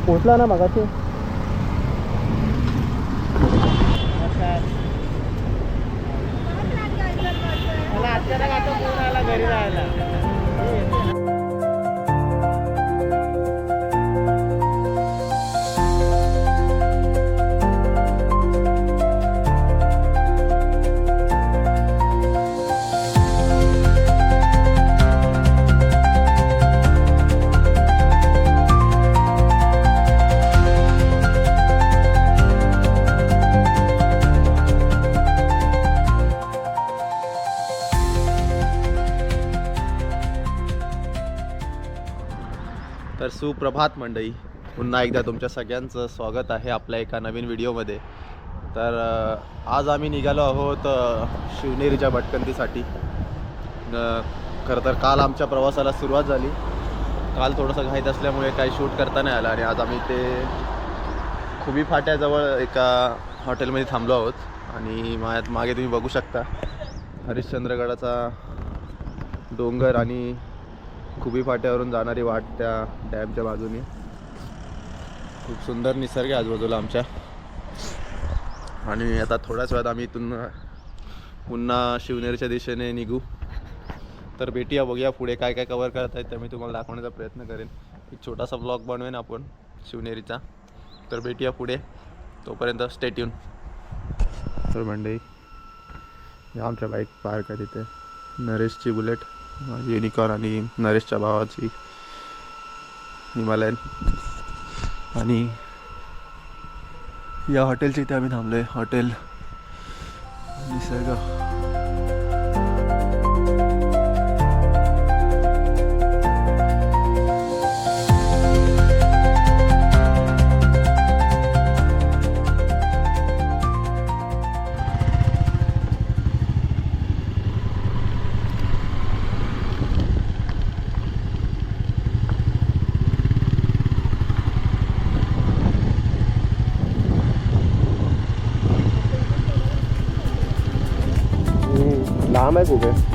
पोचला ना मगाशी. मला अचानक आता फोन आला घरी राहायला. तर सुप्रभात मंडळी, पुन्हा एकदा तुमच्या सगळ्यांचं स्वागत आहे आपल्या एका नवीन व्हिडिओमध्ये. तर आज आम्ही निघालो आहोत शिवनेरीच्या भटकंतीसाठी. खरं तर काल आमच्या प्रवासाला सुरुवात झाली. काल थोडंसं घाईत असल्यामुळे काही शूट करता नाही आलं आणि आज आम्ही ते खुबी फाट्याजवळ एका हॉटेलमध्ये थांबलो आहोत. आणि मागे तुम्ही बघू शकता हरिश्चंद्रगडाचा डोंगर आणि खुबी फाट्यावरून जाणारी वाट त्या डॅमच्या बाजूने. खूप सुंदर निसर्ग आहे आजूबाजूला आमच्या. आणि आता थोड्याच वेळात आम्ही इथून पुन्हा शिवनेरीच्या दिशेने निघू. तर भेटूया, बघूया पुढे काय काय कवर करता येत ते मी तुम्हाला दाखवण्याचा प्रयत्न करेन. एक छोटासा ब्लॉग बनवेन आपण शिवनेरीचा. तर भेटूया पुढे, तोपर्यंत स्टे ट्यून. तर मंडळी, आमच्या बाईक पार्क आहे तिथे. नरेशची बुलेट, युनिकॉर्न, आणि नरेशच्या भावाची हिमालयन. आणि या हॉटेलच्या इथे आम्ही थांबलो आहे. हॉटेल निसर्ग. लांब आहे खूप आहे.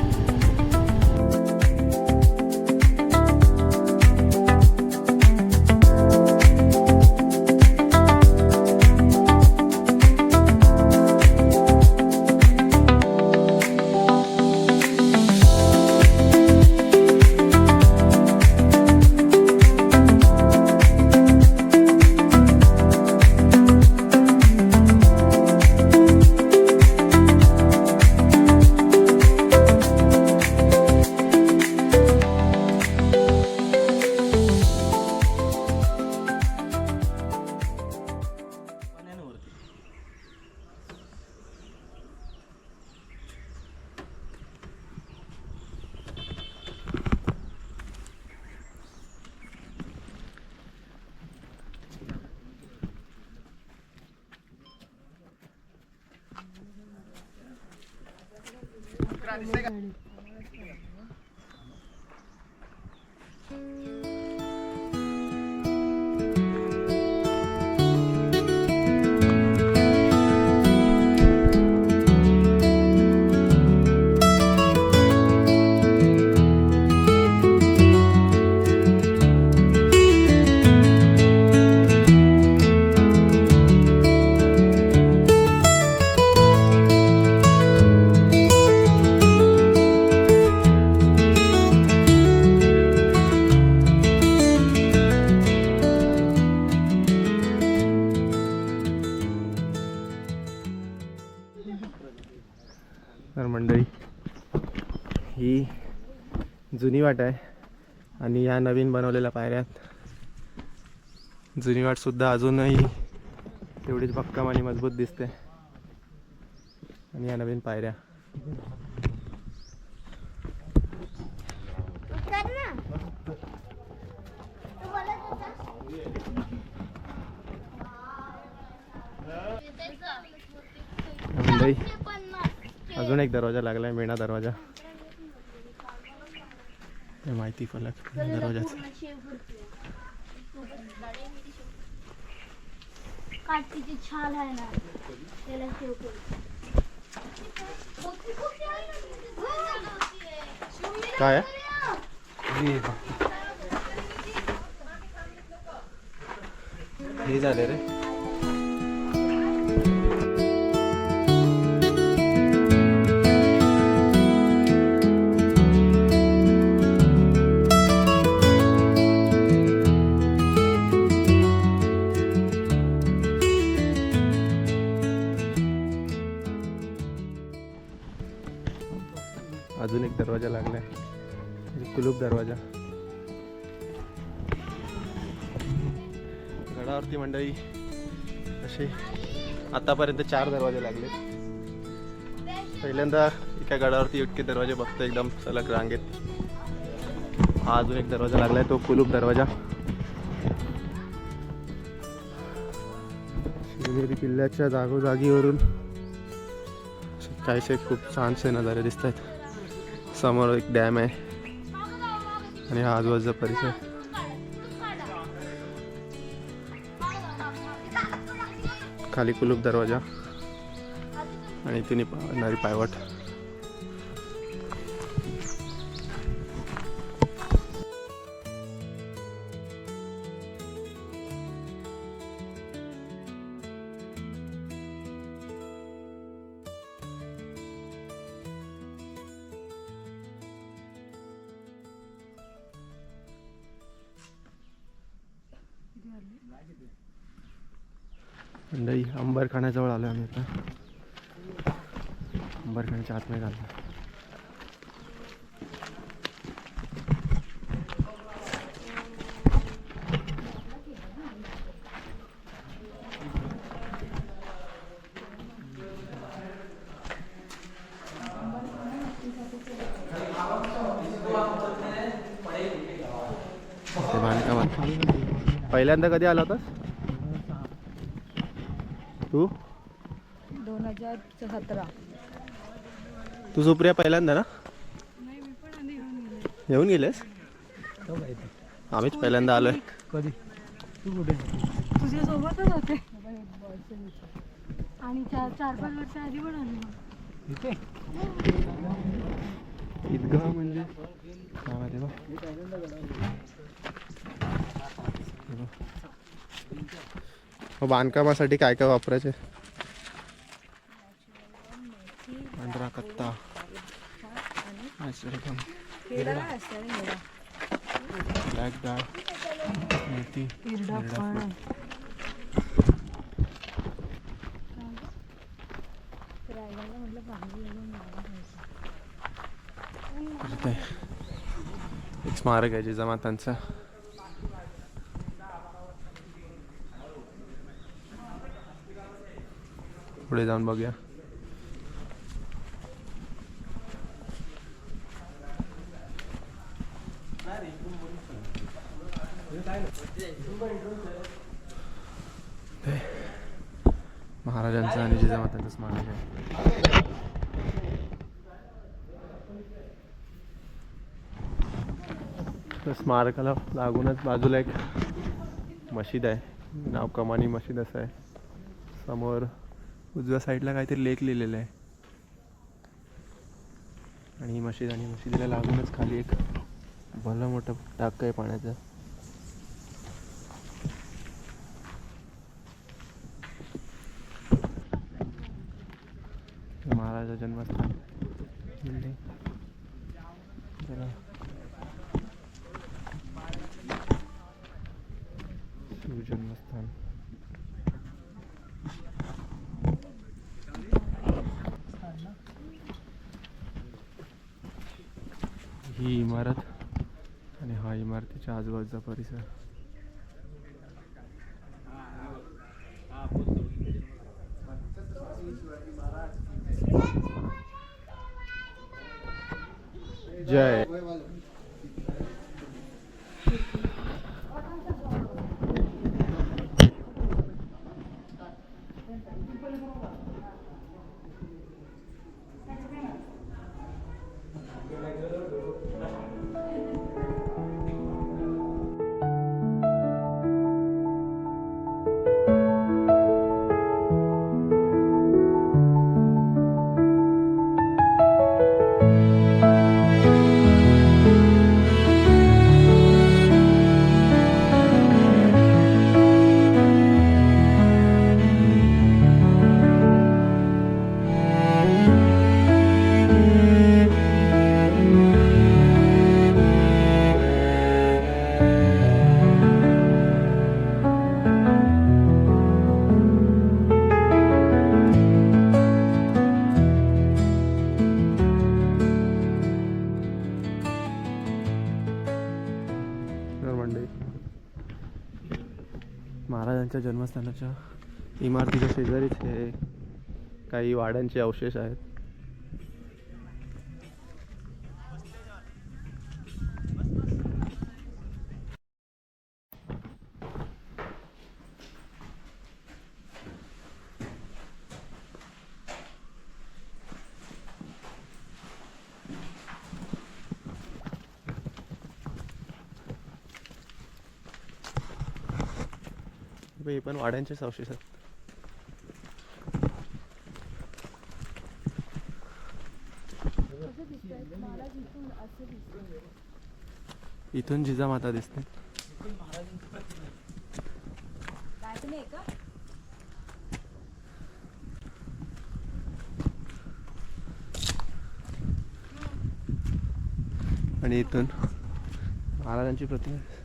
तर मंडळी, ही जुनी वाट आहे आणि या नवीन बनवलेल्या पायऱ्यात. जुनी वाटसुद्धा अजूनही तेवढीच भक्कम आणि मजबूत दिसते. आणि या नवीन पायऱ्या. मंडळी, अजून एक दरवाजा लागलाय, मेणा दरवाजा. माहिती फलक दरवाजाचा. काठीची छाल आहे ना, त्याला शेव काय आहे? हे झाले रे. अजून एक दरवाजा लागलाय, कुलूप दरवाजा. गडावरती मंडळी असे आतापर्यंत 4 दरवाजे लागले. पहिल्यांदा एका गडावरती इतके दरवाजे बघतो एकदम सलग रांगेत. हा अजून एक दरवाजा लागलाय, तो कुलूप दरवाजा. शिवनेरी किल्ल्याच्या जागोजागीवरून काहीसे खूप छानसे नजारे दिसत आहेत. समोर एक डॅम आहे आणि हा आजूबाजूचा परिसर. खाली कुलूप दरवाजा आणि तिने पाहणारी पायवाट. मंडळी अंबरखाण्याजवळ आलो आम्ही आता. अंबरखाण्याच्या आतमध्ये आलो. पहिल्यांदा कधी आला होतास तू? 2017. तू सुप्रिया पहिल्यांदा ना येऊन गेलेस? आम्हीच पहिल्यांदा आलोय. कधी तू कुठे? तुझ्या सोबतच होते आणि 4-5 वर्ष आधी पण आले इथे. ईदगाह म्हणजे काय माहिती बा. बांधकामासाठी काय काय वापरायचे? पांढरा कत्ता, ब्लॅक डाळ, मेथी, एक स्मारक आहे जिजामातांचं. पुढे जाऊन बघूया. महाराजांचं आणि जिजामातांचं स्मारक आहे. स्मारकाला लागूनच बाजूला एक मशीद आहे, नाव कमानी मशीद असं आहे. समोर उजव्या साईडला काहीतरी लेख लिहिलेलं आहे आणि ही मशीद, आणि मशिदीला लागूनच खाली एक भलं मोठं टाक आहे पाण्याचं. महाराजा जन्मस्थान बिल्डिंग. शिवजन्मस्थान. ही इमारत आणि हा इमारतीच्या आजूबाजूचा परिसर. जय. महाराजांच्या जन्मस्थानाच्या इमारतीच्या शेजारीच हे काही वाड्यांचे अवशेष आहेत. हे पण वाड्यांचेच अवशेष आहेत. इथून जिजामाता दिसते. आणि इथून महाराजांची प्रतिमा आहे.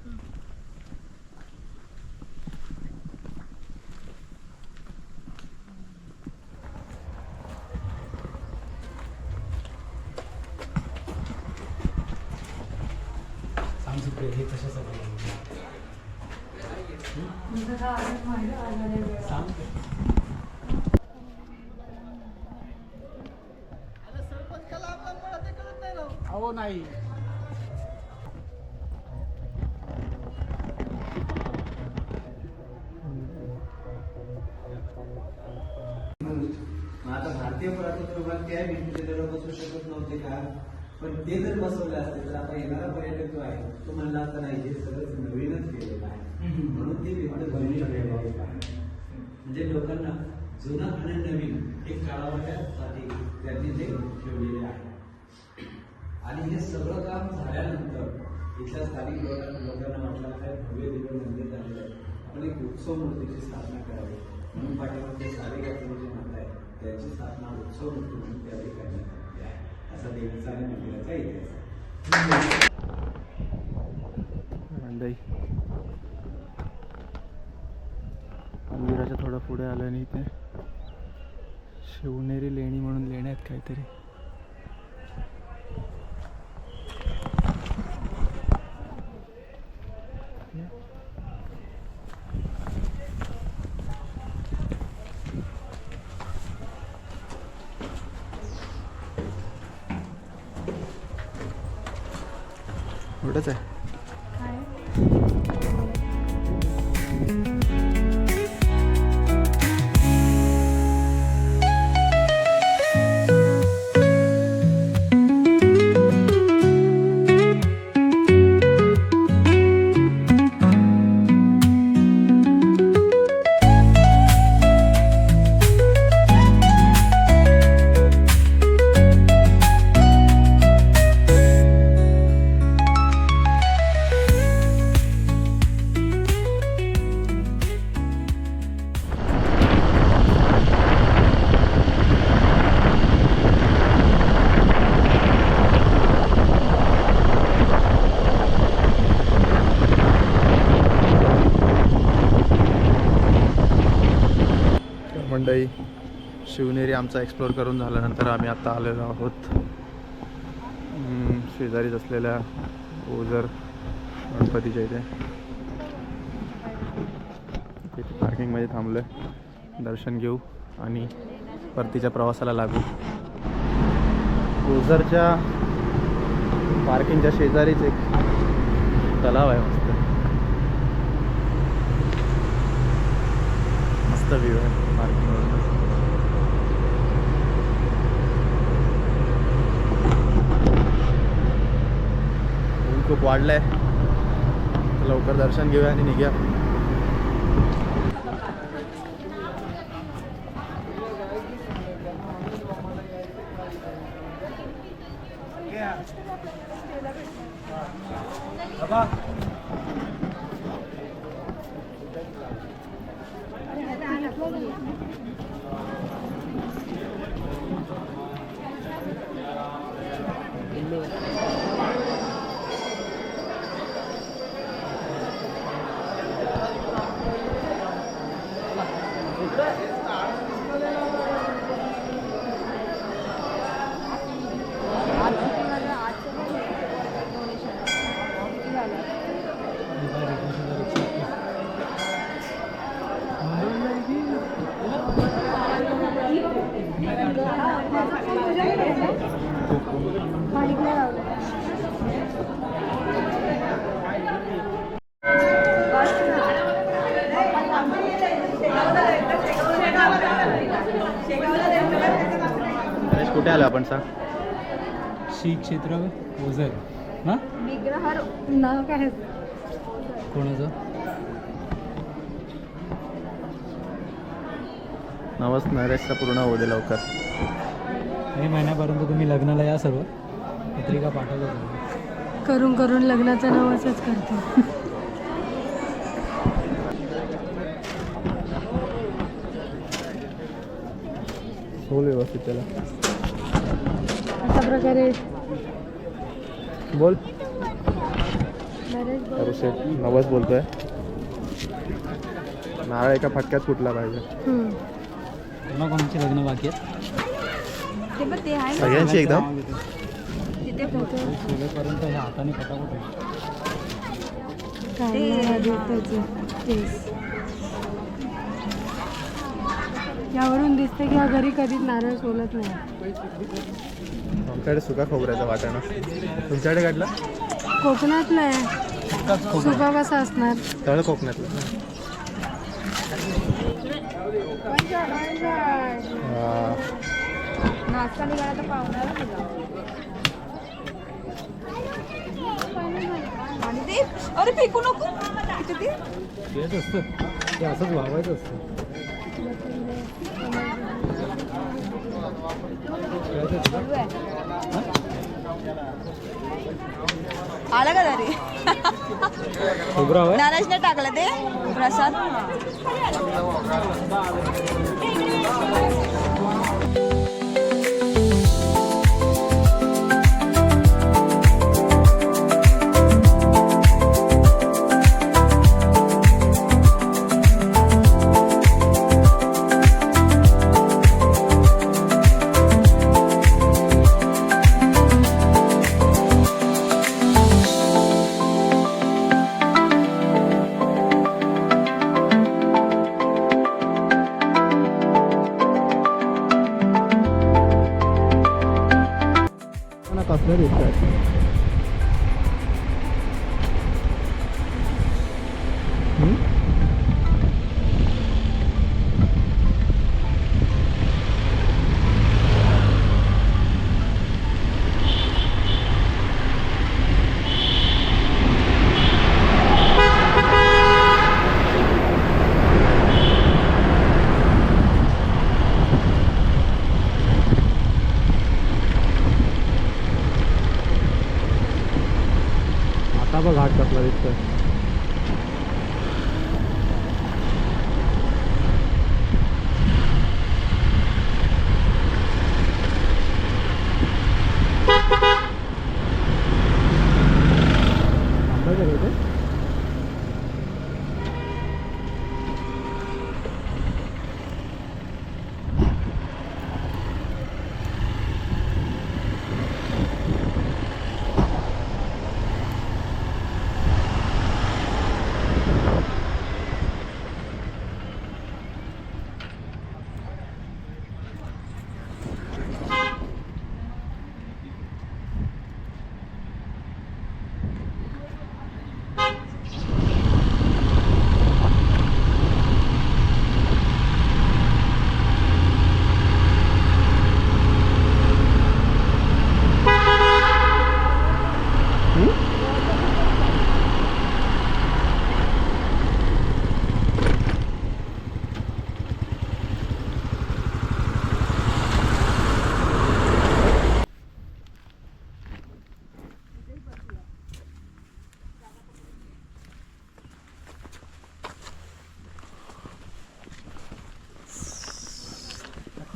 अहो नाही आता भारतीय पुरातत्व विभाग त्या भिंतीच्या जवळ बसू शकत नव्हते का? पण ते जर बसवले असते तर आता येणारा पर्यटक जो आहे तो म्हणला असता नाही हे सगळं नवीनच केलेलं आहे म्हणून ते भिंत बनवू शकले. म्हणजे लोकांना जुनं आणि नवीन एक काळासाठी त्यांनी ते ठेवलेले आहे. आणि हे सगळं काम झाल्यानंतर इथल्या स्थानिक लोकांना म्हटलं काय भव्य दिव्य मंदिर झालेलं आहे, आपण एक उत्सव मूर्तीची स्थापना करावी म्हणून पाठीमागे सारे गावचे जे माता आहे त्याची स्थापना उत्सव मूर्ती म्हणून त्यावेळी करण्यात आली आहे. असा देवीचा आणि मंदिराचा इतिहास. मंडई मंदिराच्या थोडं पुढे आलं आणि इथे शिवनेरी लेणी म्हणून लेण्या आहेत काहीतरी. एवढंच आहे. मंडई शिवनेरी आमचा एक्सप्लोर करून झाल्यानंतर आम्ही आता आलेलो आहोत शेजारीच असलेल्या ओझर गणपतीच्या इथे. तिथे पार्किंगमध्ये थांबलो आहे, दर्शन घेऊ आणि परतीच्या प्रवासाला लागू. ओझरच्या पार्किंगच्या शेजारीच एक तलाव आहे. मस्त व्ह्यू आहे पार्किंगवरून. ऊन खूप वाढलंय, लवकर दर्शन घेऊया आणि निघूया. आलो आपण सांग. श्री क्षेत्र ओझर ना विग्रह नाव काय कोणाचं नवस नरेशचा पूर्ण होऊ दे लवकर. मे महिन्यापर्यंत तुम्ही लग्नाला या सर्व पत्रिका पाठवतो तुम्ही. करून करून लग्नाचं नवसच करतो. बोल व्यवस्थित त्याला. अशा प्रकारे बोल. बरेच अरे शेठ नवस बोलतोय. नारळ एका फटक्यात फुटला पाहिजे. कोणाकोणाचे लग्न बाकी आहेत ते पण ते आहे सगळ्यांची एकदम. तिथे फोटो सोलेपर्यंत हे हाताने पटापट होईल. यावरून दिसते की हा घरी कधीच नारळ सोलत नाही. आमच्याकडे सुका खोबऱ्याचा वाटाणा. तुमच्याकडे काढला कोकणातलं आहे. सुका कसा असणार. तळ कोकणातला. नाश्ता निघाला तर पाहुण्याला आणि ते अरे फेकू नको. तेच असतं ते असंच वागायचं असतं. आला का तरी खोबरं हवं नाराजने टाकलं ते प्रसाद. कसलं दिसतंय. आता बघ घाट कसला दिसतोय.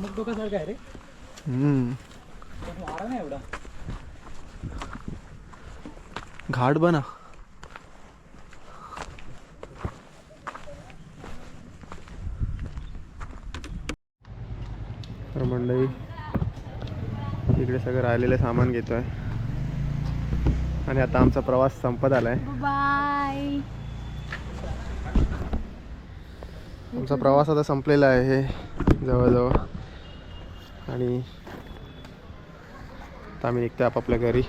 मग डोकासारखं आहे रे. वारा नाही एवढा. घाट बना. तर मंडळी इकडे सगळं राहिलेलं सामान घेतोय आणि आता आमचा प्रवास संपत आलाय. बाय. आमचा प्रवास आता संपलेला आहे जवळजवळ आणि आता आम्ही निघतोय आपापल्या घरी.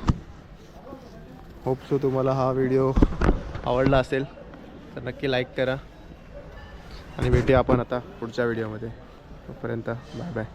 होप सो तुम्हाला हा व्हिडिओ आवडला असेल तर नक्की लाईक करा आणि भेटूया आपण आता पुढच्या व्हिडिओमध्ये. तोपर्यंत बाय बाय.